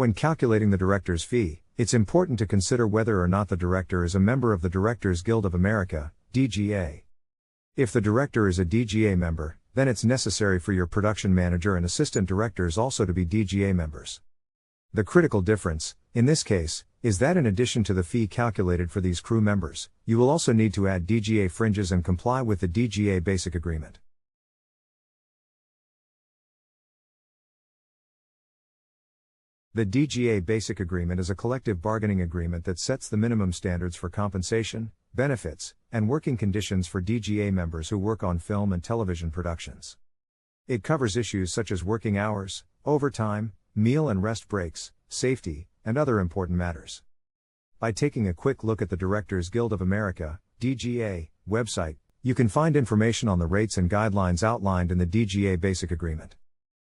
When calculating the director's fee, it's important to consider whether or not the director is a member of the Directors Guild of America, DGA. If the director is a DGA member, then it's necessary for your production manager and assistant directors also to be DGA members. The critical difference, in this case, is that in addition to the fee calculated for these crew members, you will also need to add DGA fringes and comply with the DGA Basic Agreement. The DGA Basic Agreement is a collective bargaining agreement that sets the minimum standards for compensation, benefits, and working conditions for DGA members who work on film and television productions. It covers issues such as working hours, overtime, meal and rest breaks, safety, and other important matters. By taking a quick look at the Directors Guild of America, DGA, website, you can find information on the rates and guidelines outlined in the DGA Basic Agreement.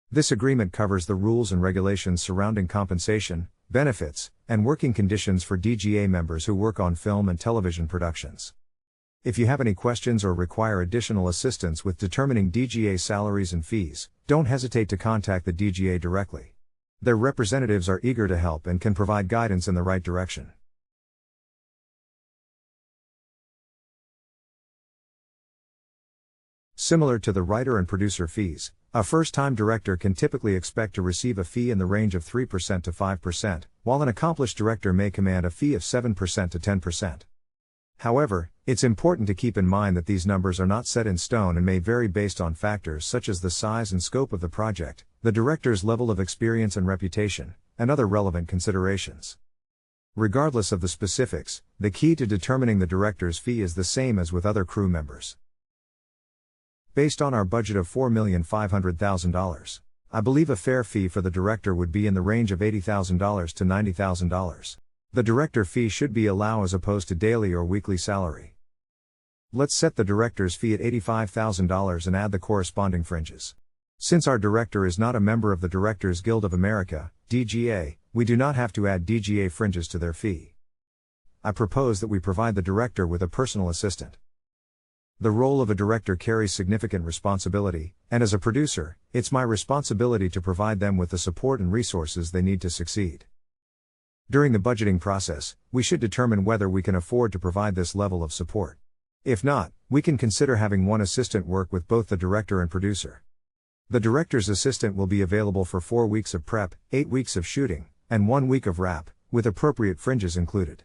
This agreement covers the rules and regulations surrounding compensation, benefits, and working conditions for DGA members who work on film and television productions. If you have any questions or require additional assistance with determining DGA salaries and fees, don't hesitate to contact the DGA directly. Their representatives are eager to help and can provide guidance in the right direction. Similar to the writer and producer fees, a first-time director can typically expect to receive a fee in the range of 3% to 5%, while an accomplished director may command a fee of 7% to 10%. However, it's important to keep in mind that these numbers are not set in stone and may vary based on factors such as the size and scope of the project, the director's level of experience and reputation, and other relevant considerations. Regardless of the specifics, the key to determining the director's fee is the same as with other crew members. Based on our budget of $4,500,000, I believe a fair fee for the director would be in the range of $80,000 to $90,000. The director fee should be allow as opposed to daily or weekly salary. Let's set the director's fee at $85,000 and add the corresponding fringes. Since our director is not a member of the Directors Guild of America, DGA, we do not have to add DGA fringes to their fee. I propose that we provide the director with a personal assistant. The role of a director carries significant responsibility, and as a producer, it's my responsibility to provide them with the support and resources they need to succeed. During the budgeting process, we should determine whether we can afford to provide this level of support. If not, we can consider having one assistant work with both the director and producer. The director's assistant will be available for 4 weeks of prep, 8 weeks of shooting, and 1 week of wrap, with appropriate fringes included.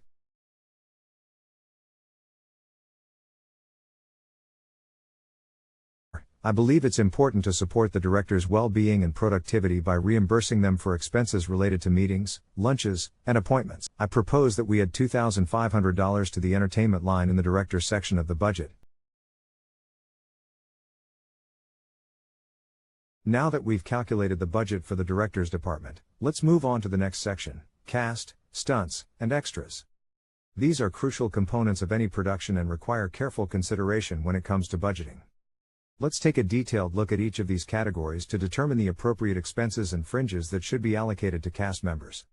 I believe it's important to support the director's well-being and productivity by reimbursing them for expenses related to meetings, lunches, and appointments. I propose that we add $2,500 to the entertainment line in the director's section of the budget. Now that we've calculated the budget for the director's department, let's move on to the next section: cast, stunts, and extras. These are crucial components of any production and require careful consideration when it comes to budgeting. Let's take a detailed look at each of these categories to determine the appropriate expenses and fringes that should be allocated to cast members.